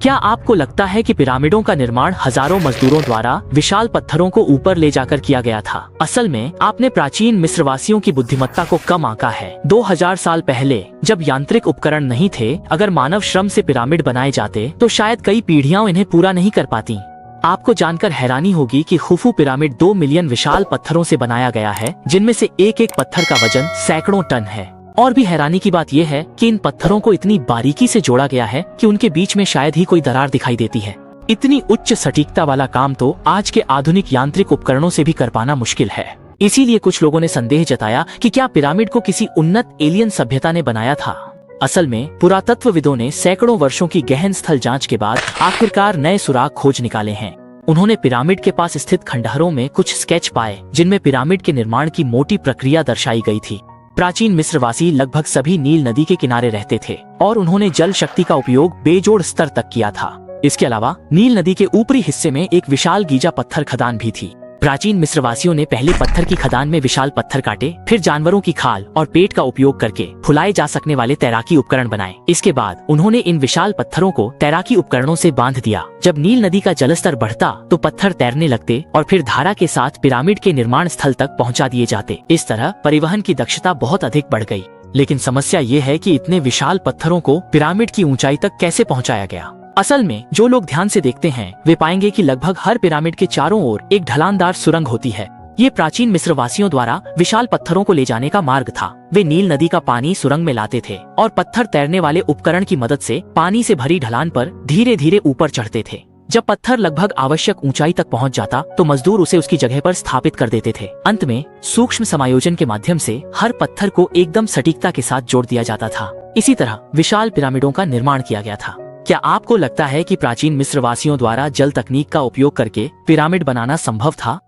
क्या आपको लगता है कि पिरामिडों का निर्माण हजारों मजदूरों द्वारा विशाल पत्थरों को ऊपर ले जाकर किया गया था? असल में आपने प्राचीन मिस्रवासियों की बुद्धिमत्ता को कम आंका है। 2000 साल पहले जब यांत्रिक उपकरण नहीं थे, अगर मानव श्रम से पिरामिड बनाए जाते तो शायद कई पीढ़ियां इन्हें पूरा नहीं कर पाती। आपको जानकर हैरानी होगी कि खुफू पिरामिड 2 मिलियन विशाल पत्थरों से बनाया गया है, जिनमें से एक एक पत्थर का वजन सैकड़ों टन है। और भी हैरानी की बात यह है कि इन पत्थरों को इतनी बारीकी से जोड़ा गया है कि उनके बीच में शायद ही कोई दरार दिखाई देती है। इतनी उच्च सटीकता वाला काम तो आज के आधुनिक यांत्रिक उपकरणों से भी कर पाना मुश्किल है। इसीलिए कुछ लोगों ने संदेह जताया कि क्या पिरामिड को किसी उन्नत एलियन सभ्यता ने बनाया था। असल में पुरातत्वविदों ने सैकड़ों वर्षों की गहन स्थल जांच के बाद आखिरकार नए सुराग खोज निकाले हैं। उन्होंने पिरामिड के पास स्थित खंडहरों में कुछ स्केच पाए, जिनमें पिरामिड के निर्माण की मोटी प्रक्रिया दर्शाई गई थी। प्राचीन मिस्रवासी लगभग सभी नील नदी के किनारे रहते थे और उन्होंने जल शक्ति का उपयोग बेजोड़ स्तर तक किया था। इसके अलावा नील नदी के ऊपरी हिस्से में एक विशाल गीजा पत्थर खदान भी थी। प्राचीन मिस्रवासियों ने पहले पत्थर की खदान में विशाल पत्थर काटे, फिर जानवरों की खाल और पेट का उपयोग करके फुलाए जा सकने वाले तैराकी उपकरण बनाए। इसके बाद उन्होंने इन विशाल पत्थरों को तैराकी उपकरणों से बांध दिया। जब नील नदी का जलस्तर बढ़ता तो पत्थर तैरने लगते और फिर धारा के साथ पिरामिड के निर्माण स्थल तक पहुंचा दिए जाते। इस तरह परिवहन की दक्षता बहुत अधिक बढ़ गई। लेकिन समस्या ये है कि इतने विशाल पत्थरों को पिरामिड की ऊंचाई तक कैसे पहुंचाया गया। असल में जो लोग ध्यान से देखते हैं वे पाएंगे कि लगभग हर पिरामिड के चारों ओर एक ढलानदार सुरंग होती है। ये प्राचीन मिस्रवासियों द्वारा विशाल पत्थरों को ले जाने का मार्ग था। वे नील नदी का पानी सुरंग में लाते थे और पत्थर तैरने वाले उपकरण की मदद से पानी से भरी ढलान पर धीरे धीरे ऊपर चढ़ते थे। जब पत्थर लगभग आवश्यक ऊंचाई तक पहुंच जाता तो मजदूर उसे उसकी जगह पर स्थापित कर देते थे। अंत में सूक्ष्म समायोजन के माध्यम से हर पत्थर को एकदम सटीकता के साथ जोड़ दिया जाता था। इसी तरह विशाल पिरामिडों का निर्माण किया गया था। क्या आपको लगता है कि प्राचीन मिस्रवासियों द्वारा जल तकनीक का उपयोग करके पिरामिड बनाना संभव था?